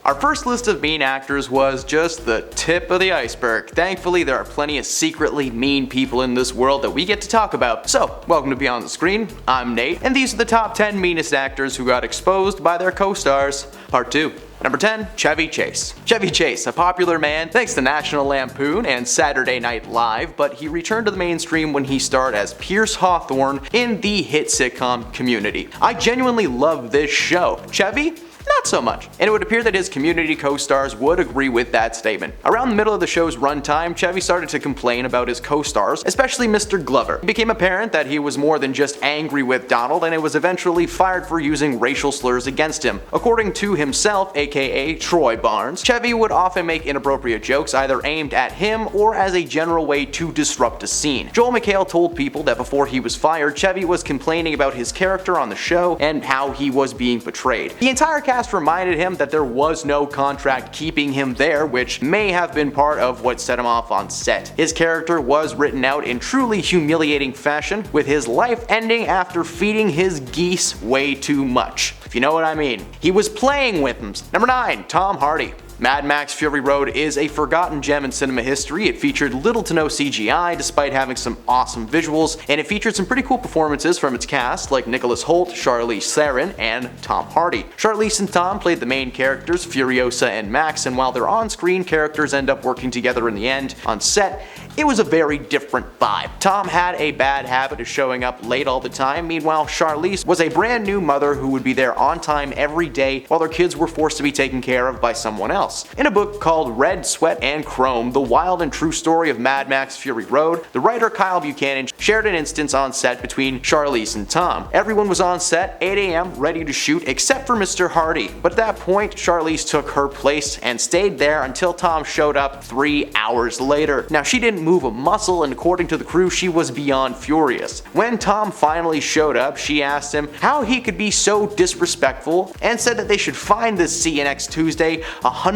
Our first list of mean actors was just the tip of the iceberg. Thankfully, there are plenty of secretly mean people in this world that we get to talk about. So, welcome to Beyond the Screen. I'm Nate, and these are the top 10 meanest actors who got exposed by their co-stars. Part 2. Number 10, Chevy Chase. Chevy Chase, a popular man thanks to National Lampoon and Saturday Night Live, but he returned to the mainstream when he starred as Pierce Hawthorne in the hit sitcom Community. I genuinely love this show. Chevy? Not so much. And it would appear that his Community co-stars would agree with that statement. Around the middle of the show's runtime, Chevy started to complain about his co-stars, especially Mr. Glover. It became apparent that he was more than just angry with Donald, and it was eventually fired for using racial slurs against him. According to himself, aka Troy Barnes, Chevy would often make inappropriate jokes either aimed at him or as a general way to disrupt a scene. Joel McHale told People that before he was fired, Chevy was complaining about his character on the show and how he was being portrayed. The entire cast reminded him that there was no contract keeping him there, which may have been part of what set him off on set. His character was written out in truly humiliating fashion, with his life ending after feeding his geese way too much, if you know what I mean. He was playing with them. Number 9, Tom Hardy. Mad Max Fury Road is a forgotten gem in cinema history. It featured little to no CGI despite having some awesome visuals, and it featured some pretty cool performances from its cast like Nicholas Hoult, Charlize Theron, and Tom Hardy. Charlize and Tom played the main characters, Furiosa and Max, and while their on-screen characters end up working together in the end, on set, it was a very different vibe. Tom had a bad habit of showing up late all the time, meanwhile Charlize was a brand new mother who would be there on time every day while their kids were forced to be taken care of by someone else. In a book called Red, Sweat, and Chrome, The Wild and True Story of Mad Max Fury Road, the writer Kyle Buchanan shared an instance on set between Charlize and Tom. Everyone was on set 8 a.m. ready to shoot except for Mr. Hardy, but at that point Charlize took her place and stayed there until Tom showed up 3 hours later. Now she didn't move a muscle, and according to the crew she was beyond furious. When Tom finally showed up, she asked him how he could be so disrespectful and said that they should fine this See You Next Tuesday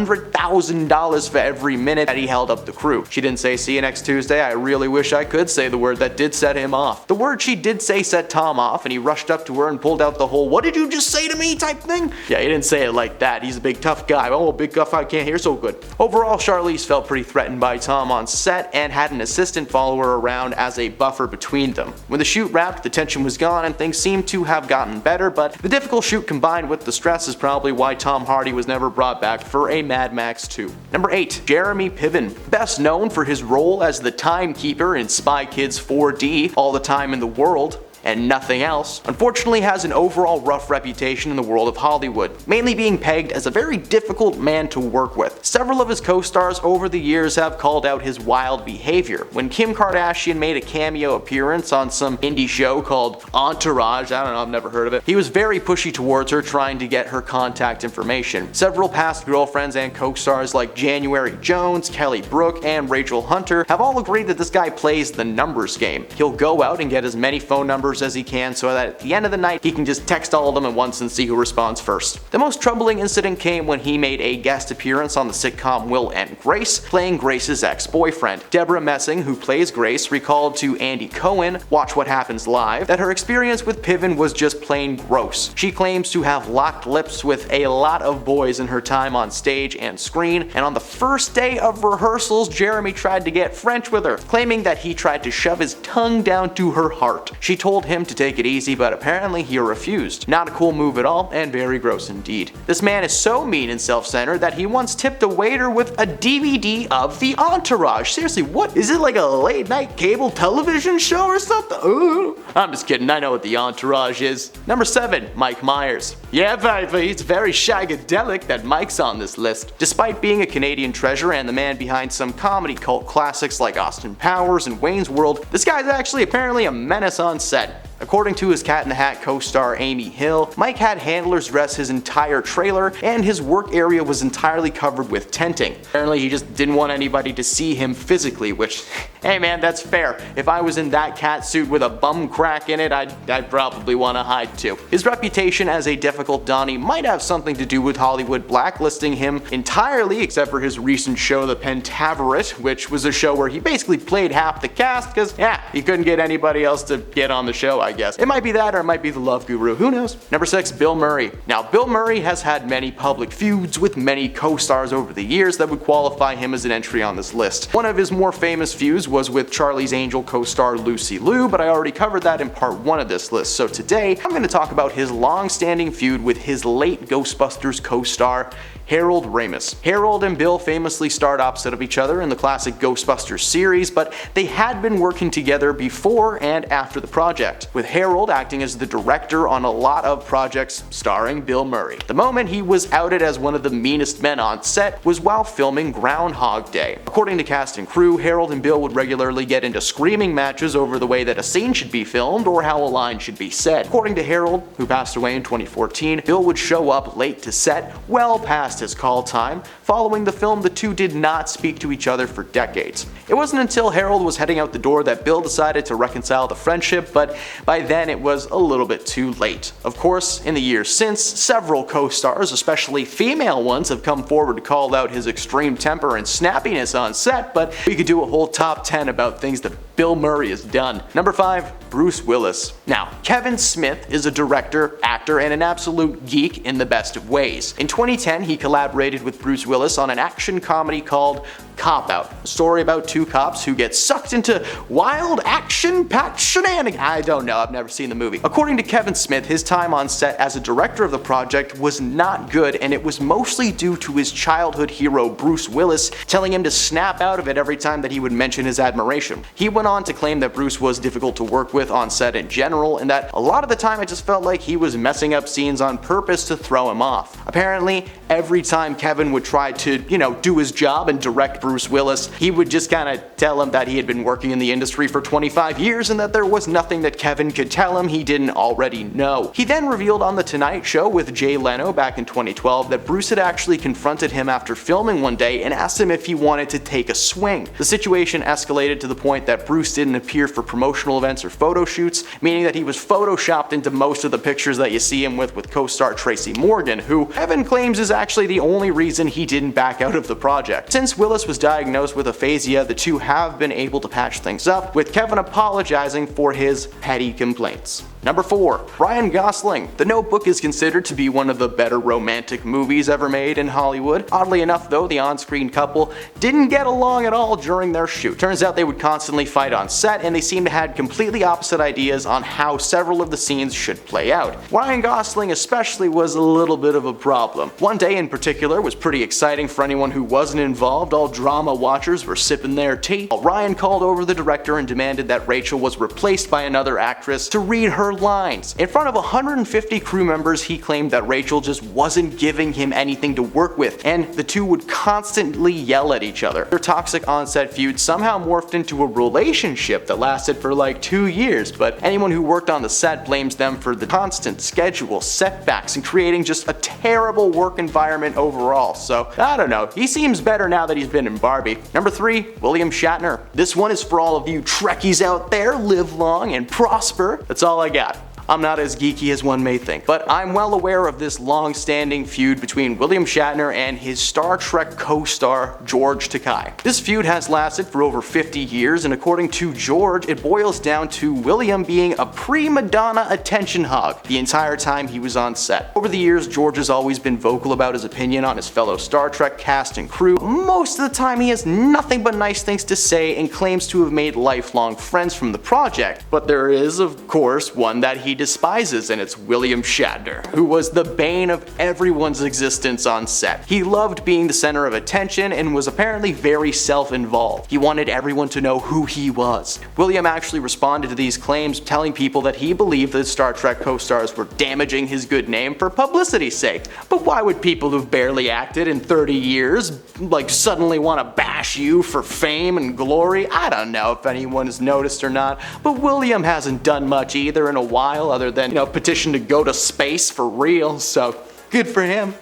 $100,000 for every minute that he held up the crew. She didn't say see you next Tuesday. I really wish I could say the word that did set him off. The word she did say set Tom off, and he rushed up to her and pulled out the whole "what did you just say to me" type thing. Yeah, he didn't say it like that. He's a big tough guy. Oh, big tough I can't hear so good. Overall, Charlize felt pretty threatened by Tom on set and had an assistant follow her around as a buffer between them. When the shoot wrapped, the tension was gone and things seemed to have gotten better, but the difficult shoot combined with the stress is probably why Tom Hardy was never brought back for a Mad Max 2. Number 8, Jeremy Piven. Best known for his role as the timekeeper in Spy Kids 4D, All the Time in the World, and nothing else, unfortunately has an overall rough reputation in the world of Hollywood, mainly being pegged as a very difficult man to work with. Several of his co-stars over the years have called out his wild behavior. When Kim Kardashian made a cameo appearance on some indie show called Entourage, I don't know, I've never heard of it, he was very pushy towards her, trying to get her contact information. Several past girlfriends and co-stars like January Jones, Kelly Brook, and Rachel Hunter have all agreed that this guy plays the numbers game. He'll go out and get as many phone numbers as he can so that at the end of the night he can just text all of them at once and see who responds first. The most troubling incident came when he made a guest appearance on the sitcom Will and Grace, playing Grace's ex-boyfriend. Deborah Messing, who plays Grace, recalled to Andy Cohen, Watch What Happens Live, that her experience with Piven was just plain gross. She claims to have locked lips with a lot of boys in her time on stage and screen, and on the first day of rehearsals Jeremy tried to get French with her, claiming that he tried to shove his tongue down to her heart. She told him to take it easy, but apparently he refused. Not a cool move at all, and very gross indeed. This man is so mean and self-centered that he once tipped a waiter with a DVD of The Entourage. Seriously, what? Is it like a late night cable television show or something? Ooh. I'm just kidding, I know what The Entourage is. Number 7, Mike Myers. Yeah, baby, it's very shagadelic that Mike's on this list. Despite being a Canadian treasure and the man behind some comedy cult classics like Austin Powers and Wayne's World, this guy's actually apparently a menace on set. According to his Cat in the Hat co-star Amy Hill, Mike had handlers dress his entire trailer, and his work area was entirely covered with tenting. Apparently he just didn't want anybody to see him physically, which, hey man, that's fair. If I was in that cat suit with a bum crack in it, I'd probably want to hide too. His reputation as a difficult Donnie might have something to do with Hollywood blacklisting him entirely, except for his recent show The Pentaverate, which was a show where he basically played half the cast because, yeah, he couldn't get anybody else to get on the show, I guess. It might be that or it might be the Love Guru, who knows? Number 6, Bill Murray. Now, Bill Murray has had many public feuds with many co-stars over the years that would qualify him as an entry on this list. One of his more famous feuds was with Charlie's Angel co-star Lucy Liu, but I already covered that in part 1 of this list, so today I'm going to talk about his long-standing feud with his late Ghostbusters co-star Harold Ramis. Harold and Bill famously starred opposite of each other in the classic Ghostbusters series, but they had been working together before and after the project, with Harold acting as the director on a lot of projects starring Bill Murray. The moment he was outed as one of the meanest men on set was while filming Groundhog Day. According to cast and crew, Harold and Bill would regularly get into screaming matches over the way that a scene should be filmed or how a line should be said. According to Harold, who passed away in 2014, Bill would show up late to set, well past his call time. Following the film, the two did not speak to each other for decades. It wasn't until Harold was heading out the door that Bill decided to reconcile the friendship, but by then it was a little bit too late. Of course, in the years since, several co-stars, especially female ones, have come forward to call out his extreme temper and snappiness on set, but we could do a whole top 10 about things that Bill Murray has done. Number 5, Bruce Willis. Now, Kevin Smith is a director, actor, and an absolute geek in the best of ways. In 2010, he collaborated with Bruce Willis on an action comedy called Cop Out, a story about two cops who get sucked into wild action-packed shenanigans. I don't know, I've never seen the movie. According to Kevin Smith, his time on set as a director of the project was not good, and it was mostly due to his childhood hero Bruce Willis telling him to snap out of it every time that he would mention his admiration. He went on to claim that Bruce was difficult to work with on set in general, and that a lot of the time it just felt like he was messing up scenes on purpose to throw him off. Apparently, every time Kevin would try to, do his job and direct Bruce Willis, he would just kind of tell him that he had been working in the industry for 25 years and that there was nothing that Kevin could tell him he didn't already know. He then revealed on The Tonight Show with Jay Leno back in 2012 that Bruce had actually confronted him after filming one day and asked him if he wanted to take a swing. The situation escalated to the point that Bruce didn't appear for promotional events or photo shoots, meaning that he was photoshopped into most of the pictures that you see him with co-star Tracy Morgan, who Kevin claims is actually the only reason he didn't back out of the project. Since Willis was diagnosed with aphasia, the two have been able to patch things up, with Kevin apologizing for his petty complaints. Number 4, Ryan Gosling. The Notebook is considered to be one of the better romantic movies ever made in Hollywood. Oddly enough though, the on-screen couple didn't get along at all during their shoot. Turns out they would constantly fight on set, and they seemed to have completely opposite ideas on how several of the scenes should play out. Ryan Gosling especially was a little bit of a problem. One day in particular was pretty exciting for anyone who wasn't involved. All drama watchers were sipping their tea. Ryan called over the director and demanded that Rachel was replaced by another actress to read her lines. In front of 150 crew members, he claimed that Rachel just wasn't giving him anything to work with, and the two would constantly yell at each other. Their toxic on-set feud somehow morphed into a relationship that lasted for like 2 years, but anyone who worked on the set blames them for the constant schedule setbacks and creating just a terrible work environment overall. So, I don't know, he seems better now that he's been in Barbie. Number 3, William Shatner. This one is for all of you Trekkies out there. Live long and prosper. That's all I got. I'm not as geeky as one may think, but I'm well aware of this long-standing feud between William Shatner and his Star Trek co-star George Takei. This feud has lasted for over 50 years, and according to George, it boils down to William being a prima donna attention hog the entire time he was on set. Over the years, George has always been vocal about his opinion on his fellow Star Trek cast and crew. Most of the time he has nothing but nice things to say and claims to have made lifelong friends from the project, but there is, of course, one that he despises, and it's William Shatner, who was the bane of everyone's existence on set. He loved being the center of attention and was apparently very self-involved. He wanted everyone to know who he was. William actually responded to these claims, telling people that he believed that Star Trek co-stars were damaging his good name for publicity's sake. But why would people who've barely acted in 30 years suddenly want to bash you for fame and glory? I don't know if anyone has noticed or not, but William hasn't done much either in a while, other than, petition to go to space for real, so good for him.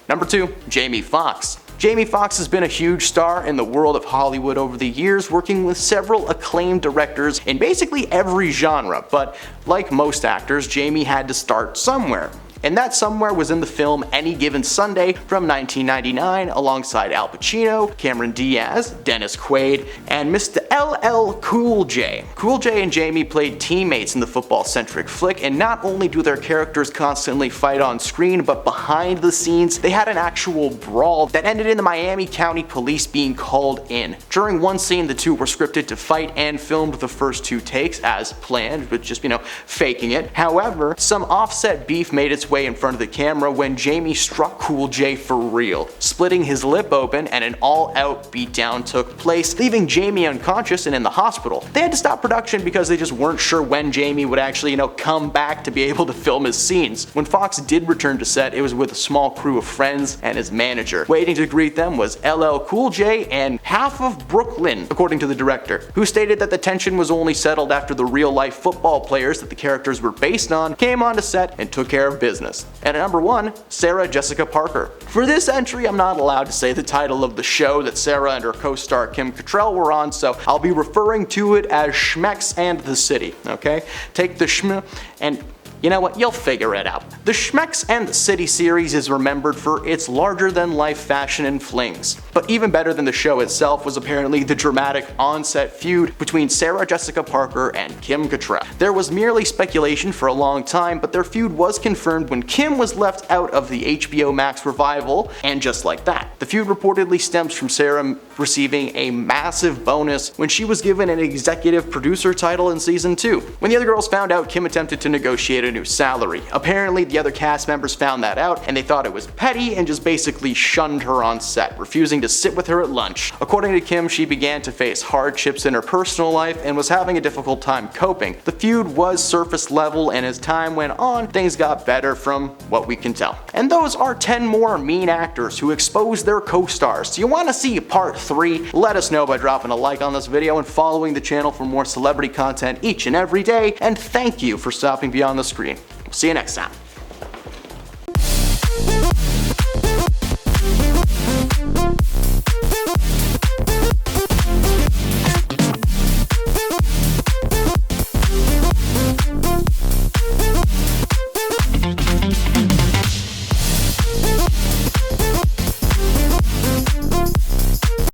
Number 2, Jamie Foxx. Jamie Foxx has been a huge star in the world of Hollywood over the years, working with several acclaimed directors in basically every genre, but like most actors, Jamie had to start somewhere. and that somewhere was in the film Any Given Sunday from 1999 alongside Al Pacino, Cameron Diaz, Dennis Quaid, and Mr. LL Cool J. Cool J and Jamie played teammates in the football-centric flick, and not only do their characters constantly fight on screen, but behind the scenes, they had an actual brawl that ended in the Miami County Police being called in. During one scene, the two were scripted to fight and filmed the first 2 takes as planned, but just, faking it. However, some offset beef made its way in front of the camera when Jamie struck Cool J for real, splitting his lip open, and an all-out beatdown took place, leaving Jamie unconscious and in the hospital. They had to stop production because they just weren't sure when Jamie would actually, come back to be able to film his scenes. When Foxx did return to set, it was with a small crew of friends and his manager. Waiting to greet them was LL Cool J and half of Brooklyn, according to the director, who stated that the tension was only settled after the real-life football players that the characters were based on came onto set and took care of business. And at number 1, Sarah Jessica Parker. For this entry, I'm not allowed to say the title of the show that Sarah and her co-star Kim Cattrall were on, so I'll be referring to it as Schmecks and the City, okay? Take the schm and you know what, you'll figure it out. The Schmecks and the City series is remembered for its larger-than-life fashion and flings. But even better than the show itself was apparently the dramatic on-set feud between Sarah Jessica Parker and Kim Cattrall. There was merely speculation for a long time, but their feud was confirmed when Kim was left out of the HBO Max revival, and just like that. The feud reportedly stems from Sarah receiving a massive bonus when she was given an executive producer title in season 2. When the other girls found out, Kim attempted to negotiate a new salary. Apparently, the other cast members found that out and they thought it was petty and just basically shunned her on set, refusing to sit with her at lunch. According to Kim, she began to face hardships in her personal life and was having a difficult time coping. The feud was surface level, and as time went on, things got better from what we can tell. And those are 10 more mean actors who exposed their co-stars. Do you want to see part 3? Let us know by dropping a like on this video and following the channel for more celebrity content each and every day, and thank you for stopping beyond the screen. See you next time.